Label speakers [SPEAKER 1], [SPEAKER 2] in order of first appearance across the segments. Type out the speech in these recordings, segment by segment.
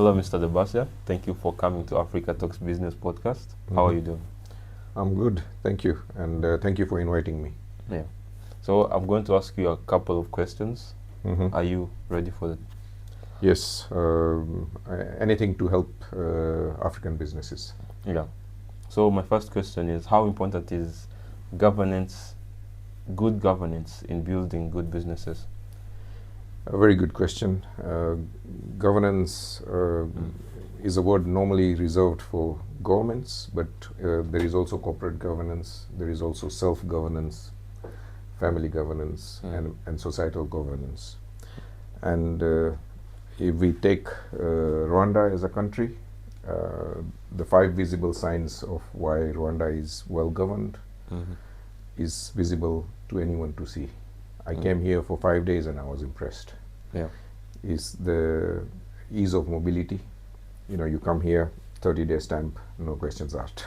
[SPEAKER 1] Hello, Mr. Debasia. Thank you for coming to Africa Talks Business Podcast. How are you doing?
[SPEAKER 2] I'm good, thank you, and thank you for inviting me.
[SPEAKER 1] Yeah. So I'm going to ask you a couple of questions. Are you ready for it?
[SPEAKER 2] Yes, anything to help African businesses.
[SPEAKER 1] Yeah. So my first question is, how important is governance, good governance in building good businesses?
[SPEAKER 2] A very good question. Governance is a word normally reserved for governments, but there is also corporate governance, there is also self-governance, family governance, and societal governance. And if we take Rwanda as a country, the 5 visible signs of why Rwanda is well governed is visible to anyone to see. I came here for 5 days and I was impressed.
[SPEAKER 1] Yeah.
[SPEAKER 2] Is the ease of mobility. You know, you come here, 30-day stamp, no questions asked.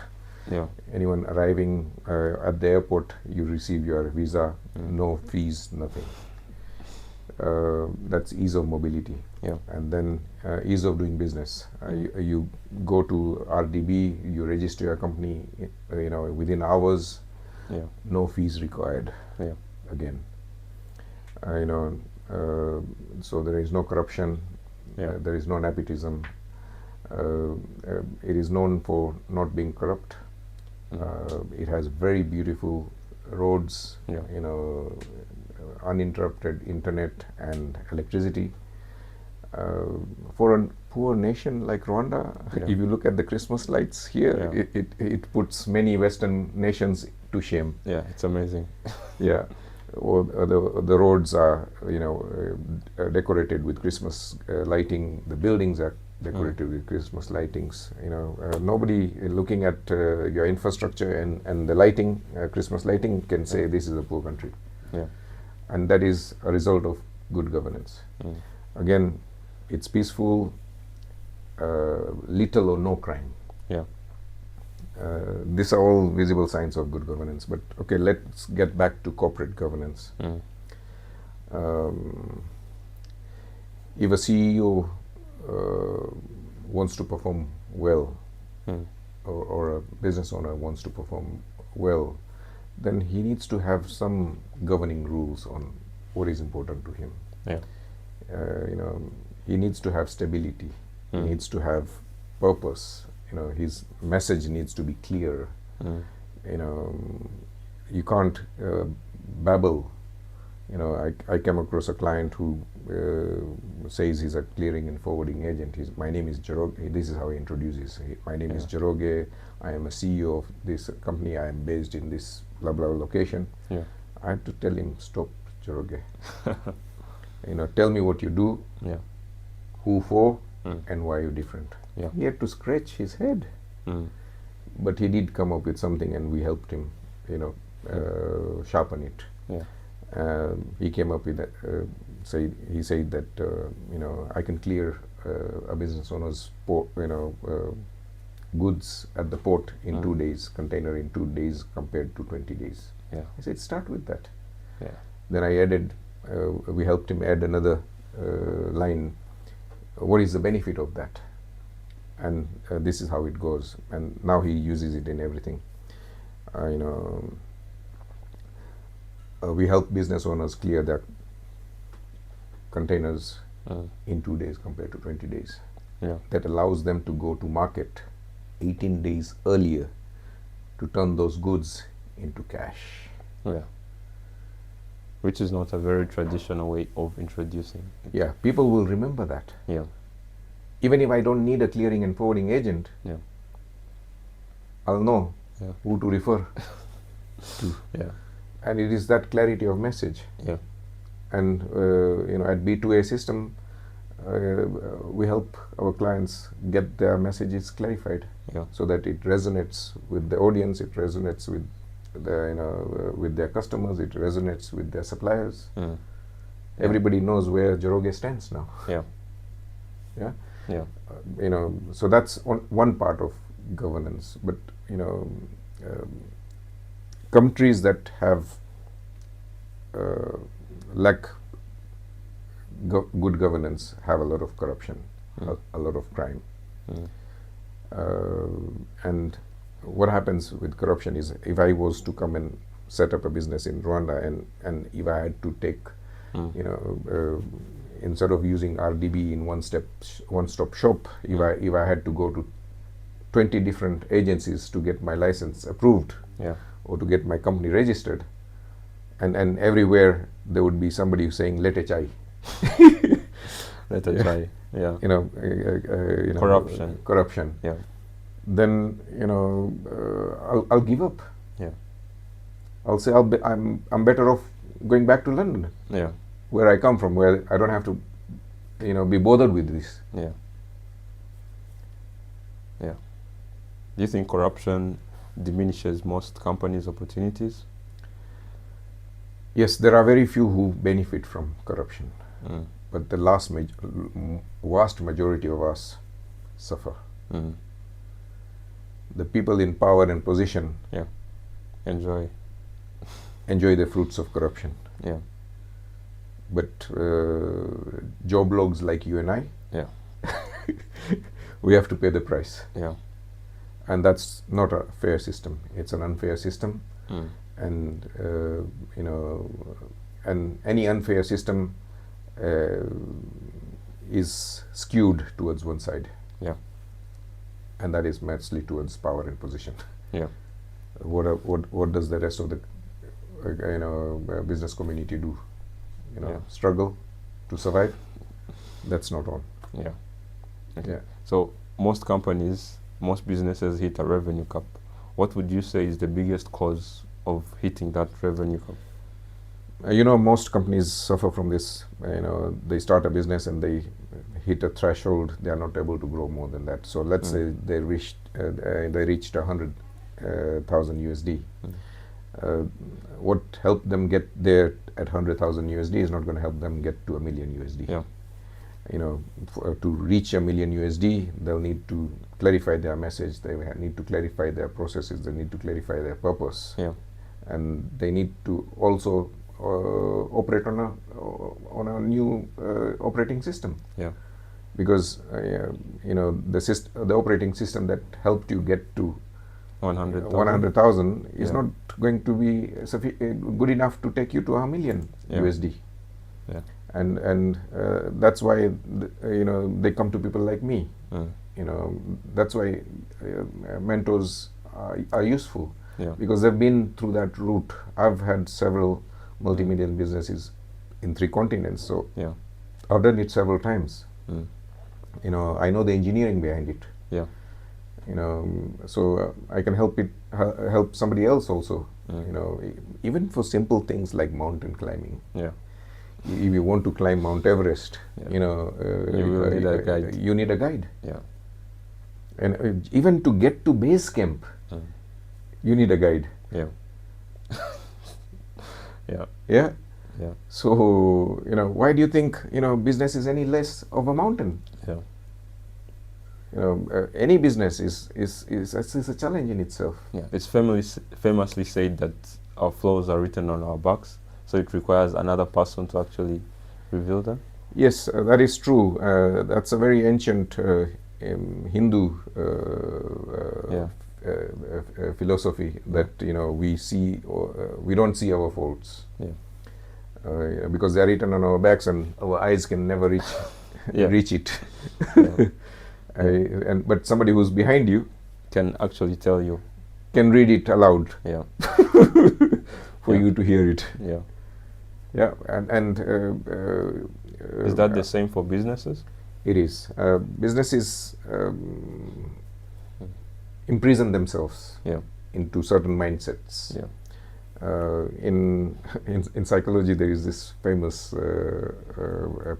[SPEAKER 1] Yeah.
[SPEAKER 2] Anyone arriving at the airport, you receive your visa, no fees, nothing. That's ease of mobility.
[SPEAKER 1] Yeah.
[SPEAKER 2] And then ease of doing business. You go to RDB, you register your company, within hours.
[SPEAKER 1] Yeah.
[SPEAKER 2] No fees required.
[SPEAKER 1] Yeah.
[SPEAKER 2] Again, so there is no corruption.
[SPEAKER 1] Yeah.
[SPEAKER 2] There is no nepotism. It is known for not being corrupt. It has very beautiful roads.
[SPEAKER 1] Yeah.
[SPEAKER 2] Uninterrupted internet and electricity. For a poor nation like Rwanda,
[SPEAKER 1] Yeah.
[SPEAKER 2] if you look at the Christmas lights here,
[SPEAKER 1] Yeah.
[SPEAKER 2] it puts many Western nations to shame.
[SPEAKER 1] Yeah, it's amazing.
[SPEAKER 2] Yeah, or the roads are decorated with Christmas lighting. The buildings are decorated with Christmas lightings. Nobody looking at your infrastructure and the lighting, Christmas lighting, can say this is a poor country.
[SPEAKER 1] Yeah.
[SPEAKER 2] And that is a result of good governance. Again, it's peaceful, little or no crime.
[SPEAKER 1] Yeah.
[SPEAKER 2] These are all visible signs of good governance. But okay, let's get back to corporate governance. If a CEO wants to perform well, or a business owner wants to perform well, then he needs to have some governing rules on what is important to him.
[SPEAKER 1] Yeah.
[SPEAKER 2] He needs to have stability. He needs to have purpose. His message needs to be clear. You can't babble. I came across a client who says he's a clearing and forwarding agent. My name is Jeroge. This is how he introduces. My name is Jeroge. I am a CEO of this company. I am based in this blah blah location.
[SPEAKER 1] Yeah.
[SPEAKER 2] I had to tell him, stop, Jeroge. Tell me what you do,
[SPEAKER 1] Yeah.
[SPEAKER 2] who for, and why you're different.
[SPEAKER 1] Yeah.
[SPEAKER 2] He had to scratch his head, but he did come up with something, and we helped him, sharpen it.
[SPEAKER 1] Yeah.
[SPEAKER 2] He came up with that. He said that I can clear a business owner's goods at the port in 2 days, container in 2 days compared to 20 days.
[SPEAKER 1] Yeah.
[SPEAKER 2] I said, start with that.
[SPEAKER 1] Yeah.
[SPEAKER 2] Then I added, we helped him add another line. What is the benefit of that? And this is how it goes. And now he uses it in everything. We help business owners clear their containers in 2 days compared to 20 days.
[SPEAKER 1] Yeah.
[SPEAKER 2] That allows them to go to market 18 days earlier to turn those goods into cash.
[SPEAKER 1] Yeah. Which is not a very traditional way of introducing it.
[SPEAKER 2] Yeah, people will remember that.
[SPEAKER 1] Yeah.
[SPEAKER 2] Even if I don't need a clearing and forwarding agent,
[SPEAKER 1] Yeah.
[SPEAKER 2] I'll know
[SPEAKER 1] Yeah.
[SPEAKER 2] who to refer to.
[SPEAKER 1] Yeah.
[SPEAKER 2] And it is that clarity of message.
[SPEAKER 1] Yeah.
[SPEAKER 2] And at B2A system, we help our clients get their messages clarified,
[SPEAKER 1] Yeah.
[SPEAKER 2] so that it resonates with the audience, it resonates with with their customers, it resonates with their suppliers. Everybody knows where Jeroge stands now.
[SPEAKER 1] Yeah.
[SPEAKER 2] Yeah.
[SPEAKER 1] Yeah.
[SPEAKER 2] So that's one part of governance. But countries that have lack good governance have a lot of corruption. a lot of crime.
[SPEAKER 1] Mm.
[SPEAKER 2] And what happens with corruption is, if I was to come and set up a business in Rwanda, and if I had to take, instead of using RDB in one-stop shop, if I had to go to 20 different agencies to get my license approved,
[SPEAKER 1] Yeah.
[SPEAKER 2] or to get my company registered, and everywhere there would be somebody saying let a chai.
[SPEAKER 1] Let us try. Yeah.
[SPEAKER 2] Corruption.
[SPEAKER 1] Yeah.
[SPEAKER 2] Then I'll give up.
[SPEAKER 1] Yeah.
[SPEAKER 2] I'll say I'm better off going back to London,
[SPEAKER 1] Yeah.
[SPEAKER 2] where I come from, where I don't have to be bothered with this.
[SPEAKER 1] Yeah. Yeah. Do you think corruption diminishes most companies' opportunities?
[SPEAKER 2] Yes, there are very few who benefit from corruption, but the vast majority of us suffer.
[SPEAKER 1] Mm.
[SPEAKER 2] The people in power and position
[SPEAKER 1] Yeah. Enjoy
[SPEAKER 2] the fruits of corruption.
[SPEAKER 1] Yeah.
[SPEAKER 2] But job logs like you and I,
[SPEAKER 1] Yeah.
[SPEAKER 2] we have to pay the price.
[SPEAKER 1] Yeah.
[SPEAKER 2] And that's not a fair system. It's an unfair system.
[SPEAKER 1] Mm.
[SPEAKER 2] And and any unfair system is skewed towards one side,
[SPEAKER 1] Yeah.
[SPEAKER 2] and that is mostly towards power and position.
[SPEAKER 1] Yeah.
[SPEAKER 2] What does the rest of the business community do?
[SPEAKER 1] Yeah.
[SPEAKER 2] Struggle to survive? That's not on.
[SPEAKER 1] Yeah. Okay.
[SPEAKER 2] Yeah.
[SPEAKER 1] So most companies, most businesses hit a revenue cap. What would you say is the biggest cause of hitting that revenue cap?
[SPEAKER 2] Most companies suffer from this. They start a business and they hit a threshold. They are not able to grow more than that. So let's say they reached 100,000 USD. What helped them get there at 100,000 USD is not going to help them get to $1 million USD.
[SPEAKER 1] Yeah.
[SPEAKER 2] To reach $1 million USD, they'll need to clarify their message. They need to clarify their processes. They need to clarify their purpose.
[SPEAKER 1] Yeah. And
[SPEAKER 2] they need to also operate on a new operating system.
[SPEAKER 1] Yeah.
[SPEAKER 2] Because the operating system that helped you get to 100,000 is not going to be good enough to take you to $1 million USD.
[SPEAKER 1] Yeah.
[SPEAKER 2] And that's why they come to people like me. That's why mentors are useful.
[SPEAKER 1] Yeah.
[SPEAKER 2] Because they've been through that route. I've had several multi-million businesses in 3 continents, so I've done it several times. I know the engineering behind it.
[SPEAKER 1] Yeah.
[SPEAKER 2] So I can help help somebody else also. Even for simple things like mountain climbing.
[SPEAKER 1] Yeah.
[SPEAKER 2] If you want to climb Mount Everest, you
[SPEAKER 1] will need a guide.
[SPEAKER 2] You need a guide.
[SPEAKER 1] Yeah.
[SPEAKER 2] And even to get to base camp, you need a guide.
[SPEAKER 1] Yeah. Yeah.
[SPEAKER 2] Yeah.
[SPEAKER 1] Yeah.
[SPEAKER 2] So why do you think business is any less of a mountain?
[SPEAKER 1] Yeah.
[SPEAKER 2] Any business is a challenge in itself.
[SPEAKER 1] Yeah. It's famously said that our flaws are written on our backs, so it requires another person to actually reveal them.
[SPEAKER 2] Yes, that is true. That's a very ancient Hindu philosophy that we don't see our faults.
[SPEAKER 1] Yeah.
[SPEAKER 2] Because they are written on our backs and our eyes can never reach reach it. But somebody who's behind you
[SPEAKER 1] can actually tell you,
[SPEAKER 2] can read it aloud.
[SPEAKER 1] Yeah.
[SPEAKER 2] For you to hear it.
[SPEAKER 1] Yeah.
[SPEAKER 2] Yeah. And
[SPEAKER 1] is that the same for businesses?
[SPEAKER 2] It is. Businesses imprison themselves into certain mindsets.
[SPEAKER 1] Yeah.
[SPEAKER 2] In psychology, there is this famous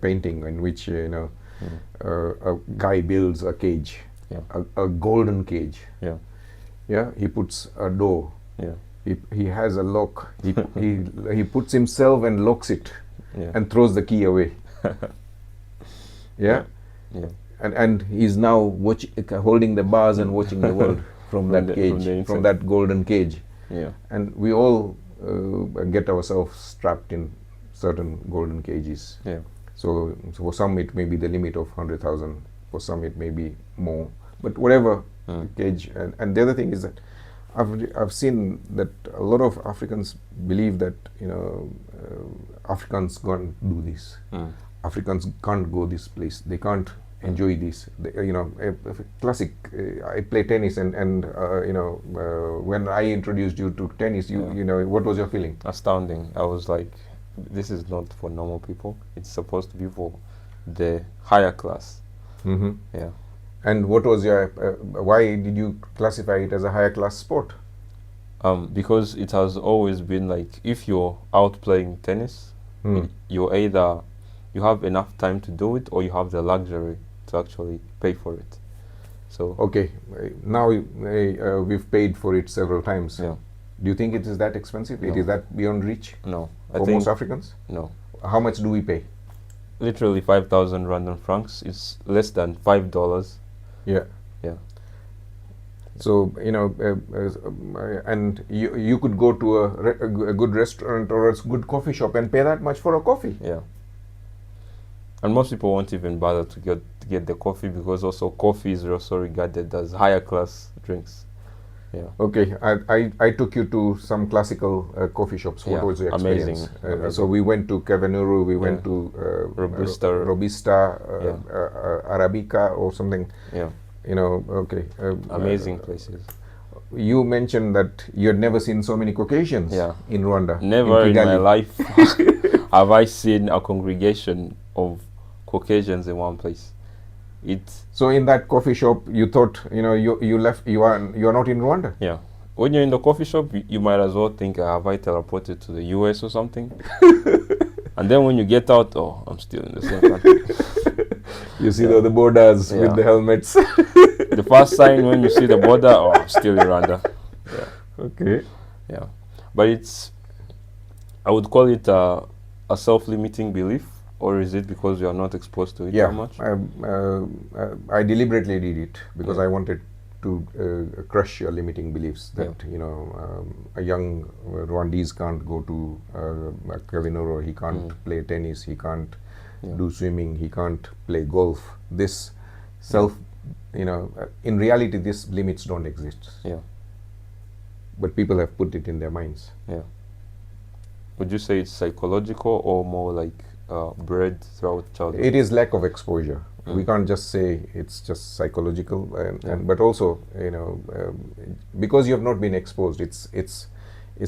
[SPEAKER 2] painting in which a guy builds a cage, a golden cage.
[SPEAKER 1] Yeah.
[SPEAKER 2] Yeah. He puts a door.
[SPEAKER 1] Yeah.
[SPEAKER 2] He has a lock. He puts himself and locks it, and throws the key away. Yeah.
[SPEAKER 1] Yeah.
[SPEAKER 2] And he's now holding the bars and watching the world from that cage, from that golden cage.
[SPEAKER 1] Yeah.
[SPEAKER 2] And we all get ourselves trapped in certain golden cages.
[SPEAKER 1] Yeah.
[SPEAKER 2] So for some it may be the limit of 100,000 For some, it may be more. But whatever cage. And the other thing is that I've seen that a lot of Africans believe that Africans can't do this. Africans can't go this place. They can't enjoy this. Classic. I play tennis, and when I introduced you to tennis, what was your feeling?
[SPEAKER 1] Astounding. I was like, this is not for normal people. It's supposed to be for the higher class. Yeah.
[SPEAKER 2] And what was your? Why did you classify it as a higher class sport?
[SPEAKER 1] Because it has always been like, if you're out playing tennis, you're either you have enough time to do it, or you have the luxury to actually pay for it. So
[SPEAKER 2] okay, now we've paid for it several times.
[SPEAKER 1] Yeah.
[SPEAKER 2] Do you think it is that expensive?
[SPEAKER 1] No.
[SPEAKER 2] It is that beyond reach?
[SPEAKER 1] No.
[SPEAKER 2] For most Africans?
[SPEAKER 1] No.
[SPEAKER 2] How much do we pay?
[SPEAKER 1] Literally 5,000 Rwandan francs. It's less than $5.
[SPEAKER 2] Yeah.
[SPEAKER 1] Yeah.
[SPEAKER 2] So and you could go to a good restaurant or a good coffee shop and pay that much for a coffee.
[SPEAKER 1] Yeah. And most people won't even bother to get the coffee, because also coffee is also regarded as higher class drinks. Yeah.
[SPEAKER 2] Okay, I took you to some classical coffee shops. What was your experience?
[SPEAKER 1] Amazing.
[SPEAKER 2] So we went to Kavenuru, we went to
[SPEAKER 1] Robusta,
[SPEAKER 2] Arabica or something.
[SPEAKER 1] Yeah.
[SPEAKER 2] Okay.
[SPEAKER 1] Amazing places.
[SPEAKER 2] You mentioned that you had never seen so many Caucasians in Rwanda.
[SPEAKER 1] Never in my life have I seen a congregation of Caucasians in one place.
[SPEAKER 2] So in that coffee shop, you thought, you left, you are not in Rwanda?
[SPEAKER 1] Yeah. When you're in the coffee shop, you might as well think, have I teleported to the US or something? And then when you get out, I'm still in the same country.
[SPEAKER 2] You see the borders with the helmets.
[SPEAKER 1] The first sign when you see the border, I'm still in Rwanda. Yeah.
[SPEAKER 2] Okay.
[SPEAKER 1] Yeah. But I would call it a self-limiting belief. Or is it because you are not exposed to it that much?
[SPEAKER 2] I deliberately did it because I wanted to crush your limiting beliefs that a young Rwandese can't go to Kavenuru, he can't play tennis, he can't do swimming, he can't play golf. This in reality, these limits don't exist.
[SPEAKER 1] Yeah.
[SPEAKER 2] But people have put it in their minds.
[SPEAKER 1] Yeah. Would you say it's psychological or more like bred throughout childhood?
[SPEAKER 2] It is lack of exposure. We can't just say it's just psychological, but also because you have not been exposed, it's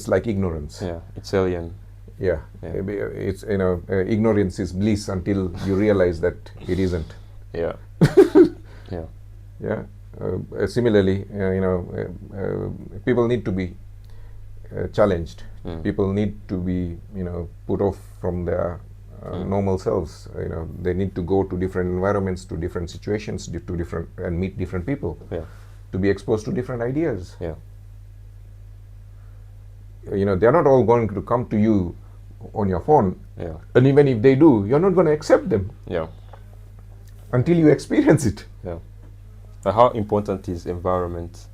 [SPEAKER 2] like ignorance.
[SPEAKER 1] Yeah, it's alien.
[SPEAKER 2] Yeah. It's ignorance is bliss until you realize that it isn't.
[SPEAKER 1] Yeah. Yeah.
[SPEAKER 2] Yeah. Similarly, people need to be challenged. People need to be put off from their normal selves. They need to go to different environments, to different situations, and meet different people.
[SPEAKER 1] Yeah.
[SPEAKER 2] To be exposed to different ideas.
[SPEAKER 1] Yeah.
[SPEAKER 2] They're not all going to come to you on your phone.
[SPEAKER 1] Yeah.
[SPEAKER 2] And even if they do, you're not going to accept them.
[SPEAKER 1] Yeah.
[SPEAKER 2] Until you experience it.
[SPEAKER 1] Yeah. How important is environment?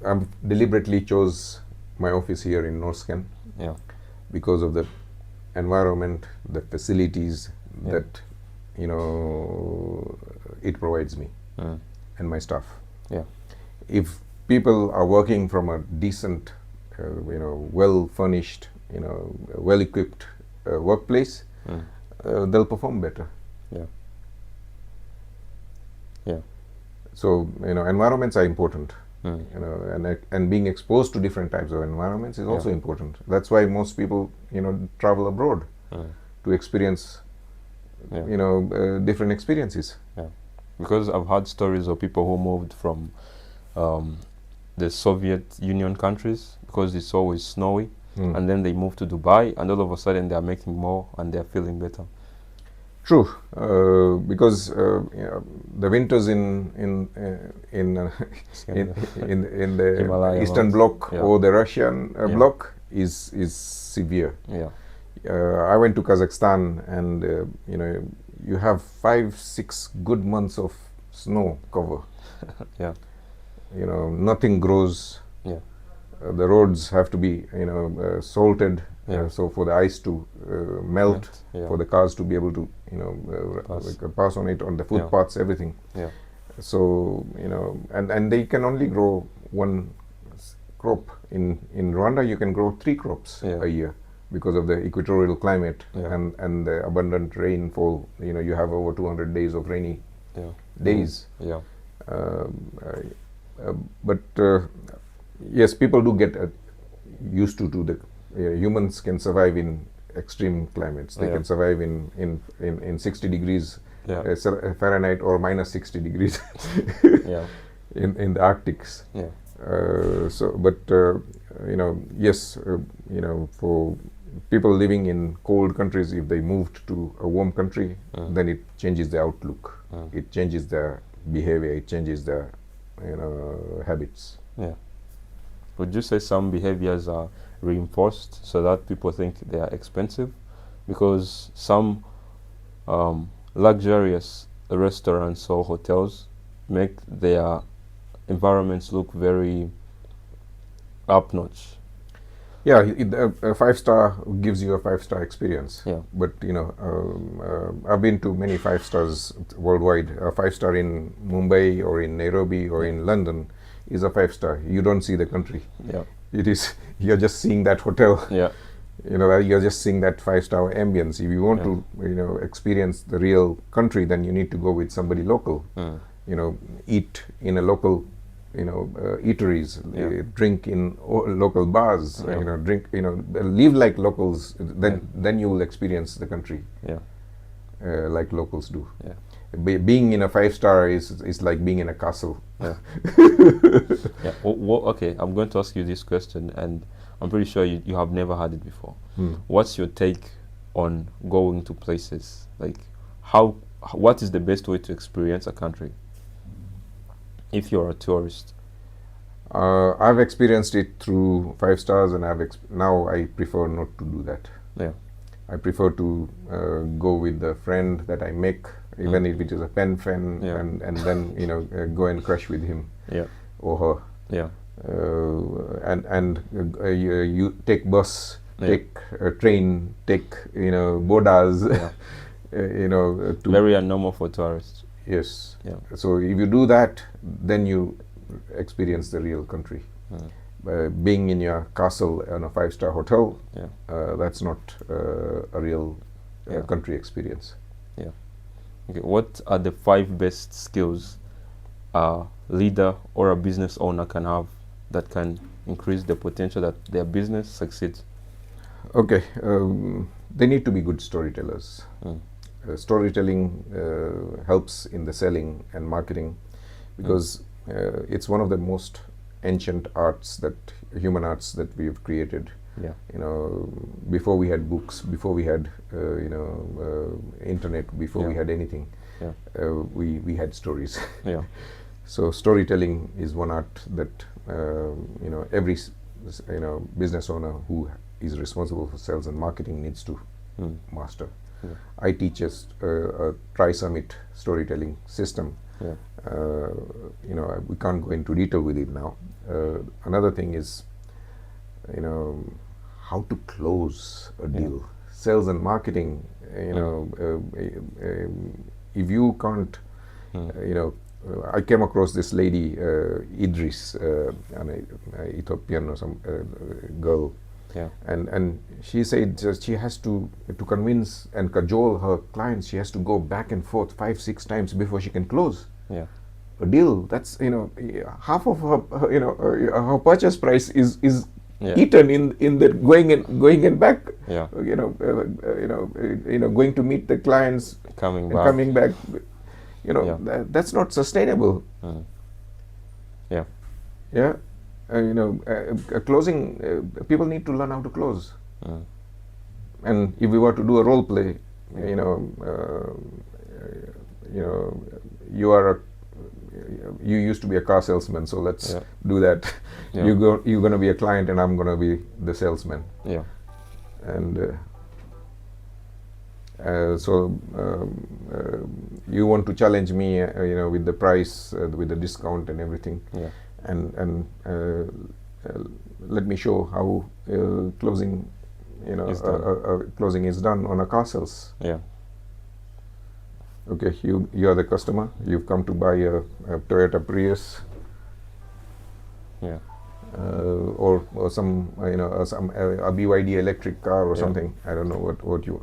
[SPEAKER 2] I deliberately chose my office here in Norsken.
[SPEAKER 1] Yeah.
[SPEAKER 2] Because of the environment, the facilities that it provides me and my staff.
[SPEAKER 1] Yeah.
[SPEAKER 2] If people are working from a decent, well furnished, well equipped workplace, they'll perform better.
[SPEAKER 1] Yeah. Yeah.
[SPEAKER 2] So environments are important. And being exposed to different types of environments is also important. That's why most people travel abroad to experience different experiences.
[SPEAKER 1] Yeah, because I've heard stories of people who moved from the Soviet Union countries because it's always snowy, and then they moved to Dubai, and all of a sudden they are making more and they are feeling better.
[SPEAKER 2] True, because the winters in the
[SPEAKER 1] Himalaya
[SPEAKER 2] Eastern Bloc or the Russian bloc is severe.
[SPEAKER 1] Yeah.
[SPEAKER 2] I went to Kazakhstan, and you have 5-6 good months of snow cover.
[SPEAKER 1] Yeah.
[SPEAKER 2] Nothing grows.
[SPEAKER 1] Yeah.
[SPEAKER 2] The roads have to be salted.
[SPEAKER 1] Yeah.
[SPEAKER 2] So for the ice to melt, for the cars to be able to
[SPEAKER 1] Pass.
[SPEAKER 2] like a pass on it on the
[SPEAKER 1] Yeah.
[SPEAKER 2] footpaths, everything.
[SPEAKER 1] Yeah.
[SPEAKER 2] So and they can only grow one crop. In Rwanda, you can grow 3 crops
[SPEAKER 1] Yeah.
[SPEAKER 2] a year because of the equatorial climate
[SPEAKER 1] Yeah.
[SPEAKER 2] and the abundant rainfall. You have over 200 days of rainy
[SPEAKER 1] Yeah.
[SPEAKER 2] days.
[SPEAKER 1] Yeah.
[SPEAKER 2] But yes, people do get used to the humans can survive in extreme climates. They
[SPEAKER 1] Yeah.
[SPEAKER 2] can survive in 60 degrees
[SPEAKER 1] Yeah.
[SPEAKER 2] Fahrenheit or minus 60 degrees
[SPEAKER 1] Yeah.
[SPEAKER 2] in the Arctics.
[SPEAKER 1] Yeah.
[SPEAKER 2] Yes, for people living in cold countries, if they moved to a warm country, then it changes the outlook. It changes their behavior. It changes their habits.
[SPEAKER 1] Yeah. Would you say some behaviors are reinforced so that people think they are expensive? Because some luxurious restaurants or hotels make their environments look very up-notch.
[SPEAKER 2] Yeah, a 5-star gives you a 5-star experience.
[SPEAKER 1] Yeah.
[SPEAKER 2] But I've been to many 5-stars worldwide. A 5-star in Mumbai or in Nairobi or in London is a 5-star. You don't see the country.
[SPEAKER 1] Yeah.
[SPEAKER 2] It is you're just seeing that hotel.
[SPEAKER 1] Yeah.
[SPEAKER 2] You're just seeing that 5-star ambience. If you want to experience the real country, then you need to go with somebody local. Eat in a local eateries, drink in local bars, live like locals. Then you will experience the country like locals do.
[SPEAKER 1] Yeah.
[SPEAKER 2] Being in a 5-star is like being in a castle.
[SPEAKER 1] Yeah. Yeah. Okay, I'm going to ask you this question, and I'm pretty sure you have never had it before. What's your take on going to places? Like, what is the best way to experience a country if you're a tourist?
[SPEAKER 2] I've experienced it through 5-stars, and now I prefer not to do that.
[SPEAKER 1] Yeah.
[SPEAKER 2] I prefer to go with the friend that I make, even if it is a pen friend, and then go and crash with him or her.
[SPEAKER 1] Yeah.
[SPEAKER 2] You take bus, take train, take bodas.
[SPEAKER 1] Very abnormal for tourists.
[SPEAKER 2] Yes.
[SPEAKER 1] Yeah.
[SPEAKER 2] So if you do that, then you experience the real country. Being in your castle in a 5-star hotel, that's not a real country experience.
[SPEAKER 1] Yeah. Okay. What are the 5 best skills a leader or a business owner can have that can increase the potential that their business succeeds?
[SPEAKER 2] Okay. They need to be good storytellers. Storytelling helps in the selling and marketing, because it's one of the most ancient arts, human arts that we've created.
[SPEAKER 1] Yeah.
[SPEAKER 2] Before we had books, before we had internet, before we had anything, we had stories.
[SPEAKER 1] Yeah.
[SPEAKER 2] So storytelling is one art that every business owner who is responsible for sales and marketing needs to master. I teach a TriSummit storytelling system. We can't go into detail with it now. Another thing is, how to close a deal. Sales and marketing. If you can't, I came across this lady, Idris, an Ethiopian or some girl.
[SPEAKER 1] Yeah.
[SPEAKER 2] And she said she has to convince and cajole her clients. She has to go back and forth 5-6 times before she can close a deal. That's half of her her purchase price is eaten in the going and back.
[SPEAKER 1] Yeah.
[SPEAKER 2] Going to meet the clients,
[SPEAKER 1] coming
[SPEAKER 2] back. That's not sustainable.
[SPEAKER 1] Yeah.
[SPEAKER 2] Yeah. Closing, people need to learn how to close. And if we were to do a role play, you used to be a car salesman, so let's do that. You're going to be a client, and I'm going to be the salesman.
[SPEAKER 1] Yeah.
[SPEAKER 2] And so you want to challenge me, with the price, with the discount and everything.
[SPEAKER 1] Yeah.
[SPEAKER 2] And let me show how closing is done on a car sales.
[SPEAKER 1] Yeah.
[SPEAKER 2] Okay, you are the customer. You've come to buy a Toyota Prius,
[SPEAKER 1] Yeah.
[SPEAKER 2] or some a BYD electric car or
[SPEAKER 1] Yeah.
[SPEAKER 2] something. I don't know what you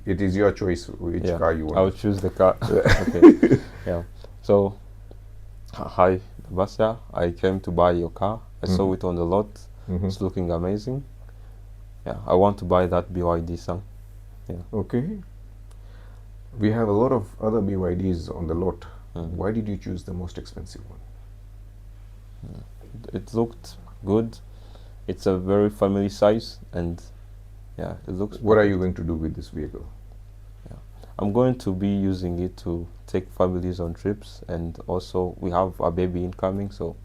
[SPEAKER 2] it is your choice which
[SPEAKER 1] Yeah.
[SPEAKER 2] car you
[SPEAKER 1] I would
[SPEAKER 2] want.
[SPEAKER 1] choose the car. Okay. Yeah. So, hi, Basya. I came to buy your car. I saw it on the lot.
[SPEAKER 2] Mhm.
[SPEAKER 1] It's looking amazing. Yeah. I want to buy that BYD Sang. Yeah.
[SPEAKER 2] Okay. We have a lot of other BYDs on the lot.
[SPEAKER 1] Mm.
[SPEAKER 2] Why did you choose the most expensive one?
[SPEAKER 1] It looked good. It's a very family size, and yeah, it looks.
[SPEAKER 2] What are you
[SPEAKER 1] perfect.
[SPEAKER 2] going to do with this vehicle?
[SPEAKER 1] I'm going to be using it to take families on trips, and also we have a baby incoming, so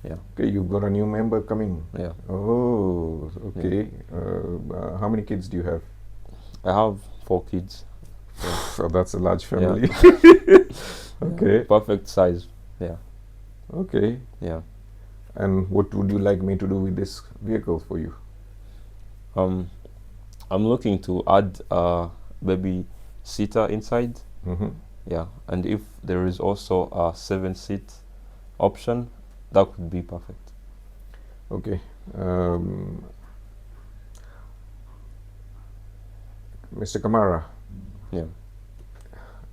[SPEAKER 1] yeah.
[SPEAKER 2] Okay, you've got a new member coming.
[SPEAKER 1] Yeah.
[SPEAKER 2] Oh, okay. How many kids do you have?
[SPEAKER 1] I have 4 kids.
[SPEAKER 2] So that's a large family. Okay.
[SPEAKER 1] Yeah, perfect size. Yeah.
[SPEAKER 2] Okay.
[SPEAKER 1] Yeah.
[SPEAKER 2] And what would you like me to do with this vehicle for you?
[SPEAKER 1] I'm looking to add a baby seater inside.
[SPEAKER 2] Mm-hmm.
[SPEAKER 1] Yeah, and if there is also a 7-seat option, that would be perfect.
[SPEAKER 2] Okay. Mr. Kamara,
[SPEAKER 1] Yeah.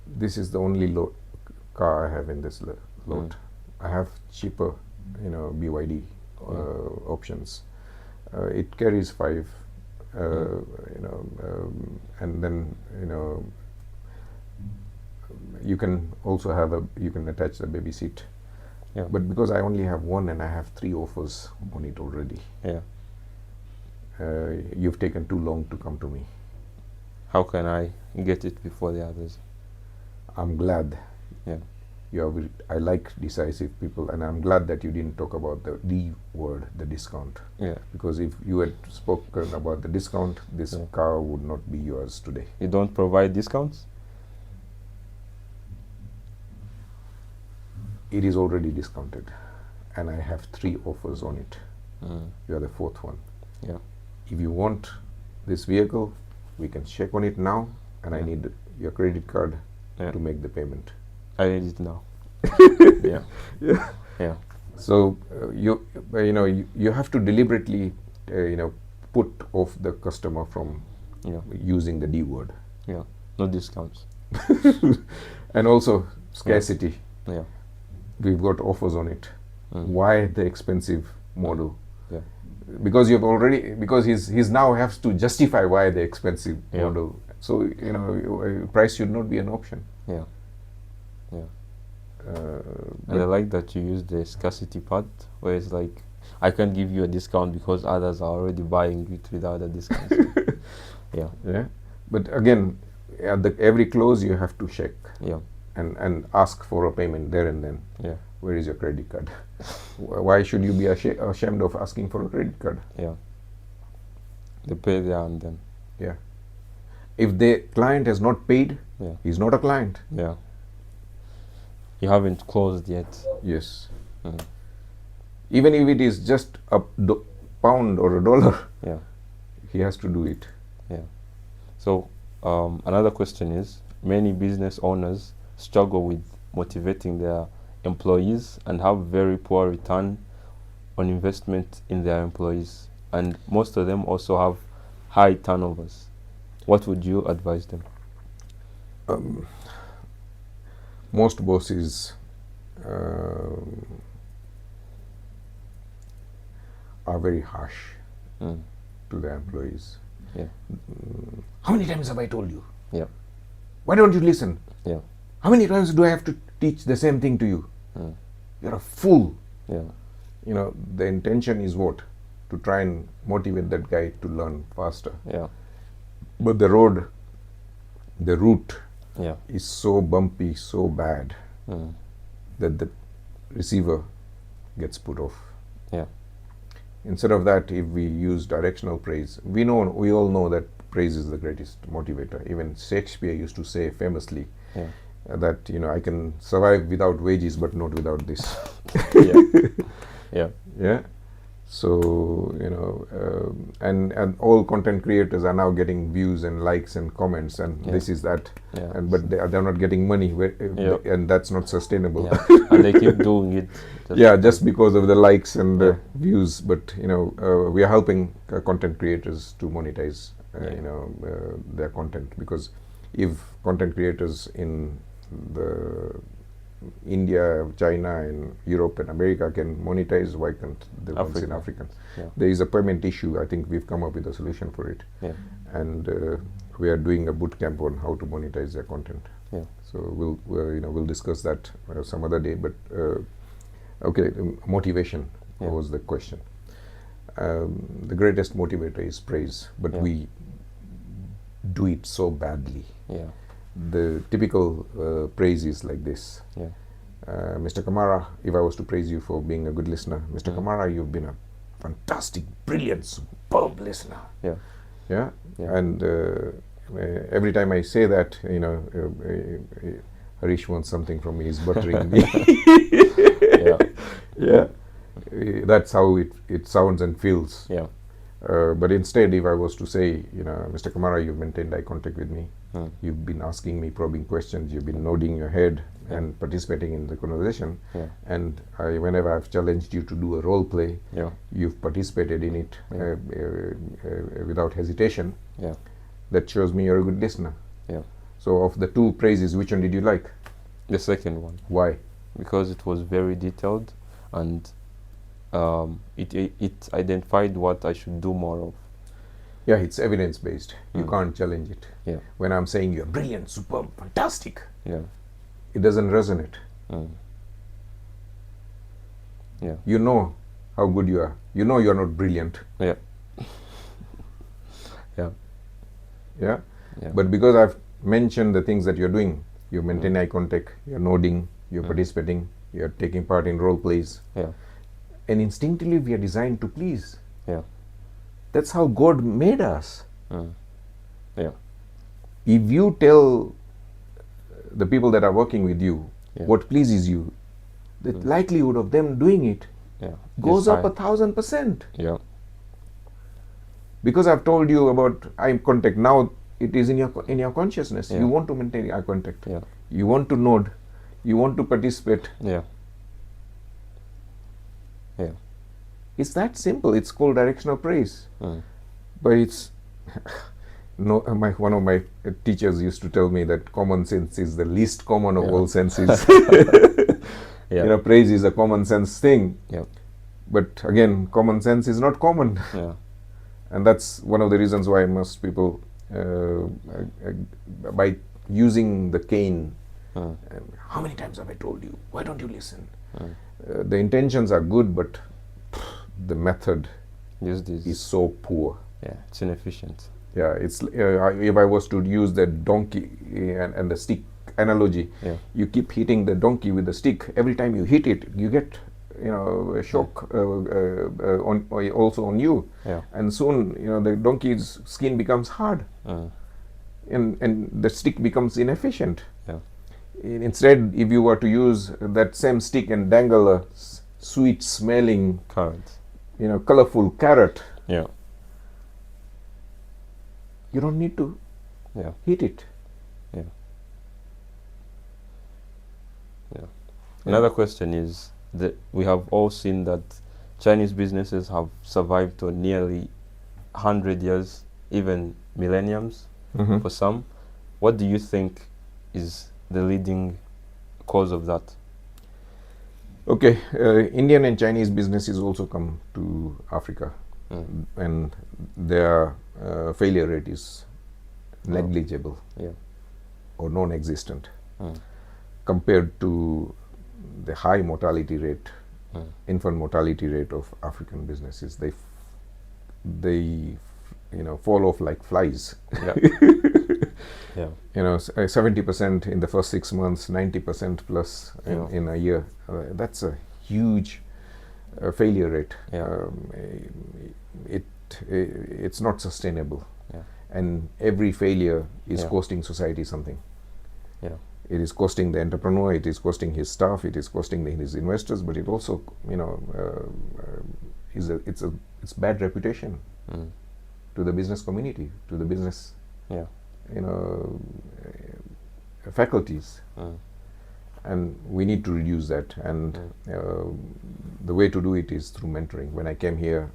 [SPEAKER 2] this is the only car I have in this lot. I have cheaper, BYD options. It carries 5, and then you can also you can attach the baby seat.
[SPEAKER 1] Yeah.
[SPEAKER 2] But because I only have one and I have 3 offers on it already,
[SPEAKER 1] Yeah.
[SPEAKER 2] you've taken too long to come to me.
[SPEAKER 1] How can I get it before the others?
[SPEAKER 2] I'm glad.
[SPEAKER 1] Yeah.
[SPEAKER 2] I like decisive people, and I'm glad that you didn't talk about the D word, the discount.
[SPEAKER 1] Yeah.
[SPEAKER 2] Because if you had spoken about the discount, this car would not be yours today.
[SPEAKER 1] You don't provide discounts?
[SPEAKER 2] It is already discounted, and I have 3 offers on it. You are the 4th one.
[SPEAKER 1] Yeah.
[SPEAKER 2] If you want this vehicle, we can check on it now, and I need your credit card to make the payment.
[SPEAKER 1] I need it now. Yeah.
[SPEAKER 2] Yeah.
[SPEAKER 1] Yeah.
[SPEAKER 2] So you have to deliberately put off the customer from using the D word.
[SPEAKER 1] Yeah. No discounts.
[SPEAKER 2] And also scarcity.
[SPEAKER 1] Yeah.
[SPEAKER 2] We've got offers on it. Why the expensive model?
[SPEAKER 1] Yeah.
[SPEAKER 2] Because he's now has to justify why the expensive model. So price should not be an option.
[SPEAKER 1] Yeah. Yeah. And I like that you use the scarcity part, where it's like, I can give you a discount because others are already buying it without a discount. Yeah.
[SPEAKER 2] Yeah. But again, at every close you have to check.
[SPEAKER 1] Yeah.
[SPEAKER 2] And ask for a payment there and then.
[SPEAKER 1] Yeah.
[SPEAKER 2] Where is your credit card? Why should you be ashamed of asking for a credit card?
[SPEAKER 1] Yeah. They pay there and then.
[SPEAKER 2] Yeah. If the client has not paid, he's not a client.
[SPEAKER 1] Yeah. You haven't closed yet.
[SPEAKER 2] Yes. Even if it is just a pound or a dollar, he has to do it.
[SPEAKER 1] Yeah. So another question is, many business owners struggle with motivating their employees and have very poor return on investment in their employees, and most of them also have high turnovers. What would you advise them?
[SPEAKER 2] Most bosses are very harsh to their employees.
[SPEAKER 1] Yeah.
[SPEAKER 2] How many times have I told you?
[SPEAKER 1] Yeah.
[SPEAKER 2] Why don't you listen?
[SPEAKER 1] Yeah.
[SPEAKER 2] How many times do I have to teach the same thing to you? You're a fool.
[SPEAKER 1] Yeah.
[SPEAKER 2] The intention is what? To try and motivate that guy to learn faster.
[SPEAKER 1] Yeah.
[SPEAKER 2] But the route
[SPEAKER 1] Yeah.
[SPEAKER 2] is so bumpy, so bad that the receiver gets put off.
[SPEAKER 1] Yeah.
[SPEAKER 2] Instead of that, if we use directional praise, we all know that praise is the greatest motivator. Even Shakespeare used to say famously that I can survive without wages, but not without this.
[SPEAKER 1] Yeah. Yeah.
[SPEAKER 2] Yeah. So, and all content creators are now getting views and likes and comments, and this is that, but they're not getting money, and that's not sustainable.
[SPEAKER 1] And they keep doing it.
[SPEAKER 2] Just because of the likes and the views. But we are helping content creators to monetize, their content, because if content creators in the India, China, and Europe and America can monetize, why can't the ones in Africa? There is a payment issue. I think we've come up with a solution for it, and we are doing a boot camp on how to monetize their content. So we'll discuss that some other day. But okay, motivation was the question. The greatest motivator is praise, but we do it so badly. The typical praise is like this. Mr. Kamara, if I was to praise you for being a good listener, Mr. Kamara, you've been a fantastic, brilliant, superb listener. And every time I say that, Harish wants something from me. He's buttering me. That's how it sounds and feels. But instead, if I was to say, Mr. Kamara, you've maintained eye contact with me. You've been asking me probing questions. You've been nodding your head and participating in the conversation. And whenever I've challenged you to do a role play, you've participated in it without hesitation. That shows me you're a good listener. So of the two praises, which one did you like?
[SPEAKER 1] The second one.
[SPEAKER 2] Why?
[SPEAKER 1] Because it was very detailed, and it identified what I should do more of.
[SPEAKER 2] It's evidence-based. You can't challenge it. When I'm saying you're brilliant, superb, fantastic, it doesn't resonate. You know how good you are. You know you're not brilliant. But because I've mentioned the things that you're doing, you maintain eye contact, you're nodding, you're participating, you're taking part in role plays. And instinctively we are designed to please. That's how God made us. If you tell the people that are working with you what pleases you, the likelihood of them doing it goes up 1,000%. Because I've told you about eye contact, now it is in your consciousness. You want to maintain eye contact. You want to nod. You want to participate. It's that simple. It's called directional praise. But it's one of my teachers used to tell me that common sense is the least common of all senses. Praise is a common sense thing. But again, common sense is not common. And that's one of the reasons why most people, by using the cane, how many times have I told you? Why don't you listen? The intentions are good, but the method is so poor.
[SPEAKER 1] It's inefficient.
[SPEAKER 2] It's if I was to use the donkey and the stick analogy, you keep hitting the donkey with the stick. Every time you hit it, you get a shock also on you, and soon the donkey's skin becomes hard, and the stick becomes inefficient. Instead, if you were to use that same stick and dangle a sweet smelling
[SPEAKER 1] carrot,
[SPEAKER 2] colorful carrot, you don't need to hit it.
[SPEAKER 1] Another question is that we have all seen that Chinese businesses have survived to nearly 100 years, even millenniums for some. What do you think is the leading cause of that?
[SPEAKER 2] Okay, Indian and Chinese businesses also come to Africa, and their failure rate is negligible or non-existent compared to the high mortality rate, infant mortality rate of African businesses. They fall off like flies. 70% in the first 6 months, 90% plus in a year. That's a huge failure rate. It's not sustainable, and every failure is costing society something. It is costing the entrepreneur, it is costing his staff, it is costing his investors, but it also it's bad reputation to the business community, to the business,
[SPEAKER 1] Yeah.
[SPEAKER 2] Faculties, and we need to reduce that. And the way to do it is through mentoring. When I came here,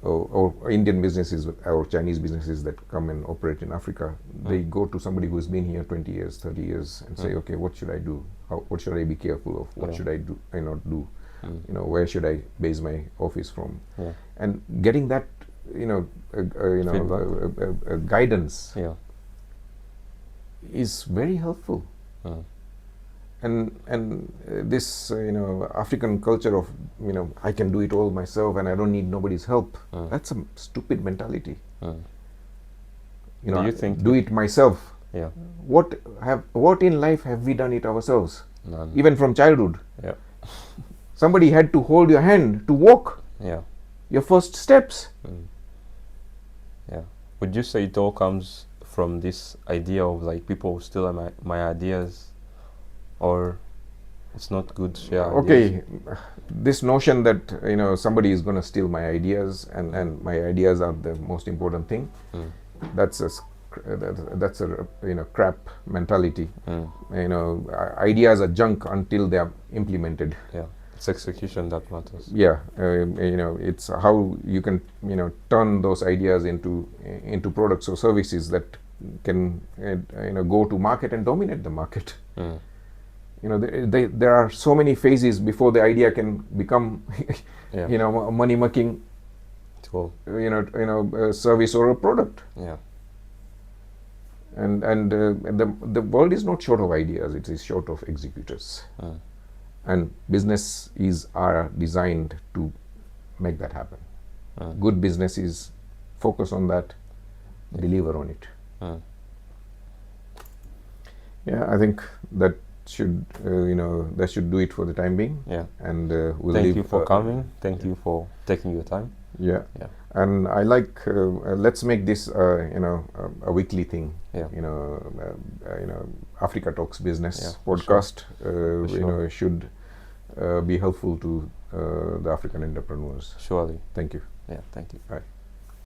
[SPEAKER 2] or Indian businesses or Chinese businesses that come and operate in Africa, they go to somebody who's been here 20 years, 30 years, and say, okay, what should I do? What should I be careful of? What should I do? I not do? Where should I base my office from? And getting that, guidance is very helpful. And this African culture of I can do it all myself and I don't need nobody's help. That's a stupid mentality.
[SPEAKER 1] Do you think
[SPEAKER 2] do it myself?
[SPEAKER 1] Yeah.
[SPEAKER 2] What in life have we done it ourselves?
[SPEAKER 1] None.
[SPEAKER 2] Even from childhood.
[SPEAKER 1] Yeah.
[SPEAKER 2] Somebody had to hold your hand to walk.
[SPEAKER 1] Yeah.
[SPEAKER 2] Your first steps.
[SPEAKER 1] Yeah. Would you say it all comes from this idea of like people steal my ideas, or it's not good to share ideas?
[SPEAKER 2] Okay, this notion that somebody is going to steal my ideas and my ideas are the most important thing. That's a crap mentality. Ideas are junk until they are implemented.
[SPEAKER 1] Yeah, it's execution that matters.
[SPEAKER 2] Yeah, it's how you can turn those ideas into products or services that can go to market and dominate the market. There are so many phases before the idea can become money making service or a product.
[SPEAKER 1] Yeah.
[SPEAKER 2] And the world is not short of ideas, it is short of executors. And businesses are designed to make that happen. Good businesses focus on that, deliver on it. Yeah, I think that should do it for the time being.
[SPEAKER 1] Yeah.
[SPEAKER 2] And we'll
[SPEAKER 1] thank you for coming. Thank you for taking your time.
[SPEAKER 2] Yeah.
[SPEAKER 1] Yeah.
[SPEAKER 2] And I like let's make this a weekly thing.
[SPEAKER 1] Yeah.
[SPEAKER 2] Africa Talks Business
[SPEAKER 1] Yeah,
[SPEAKER 2] podcast
[SPEAKER 1] sure.
[SPEAKER 2] should be helpful to the African entrepreneurs.
[SPEAKER 1] Surely.
[SPEAKER 2] Thank you.
[SPEAKER 1] Yeah. Thank you.
[SPEAKER 2] Bye.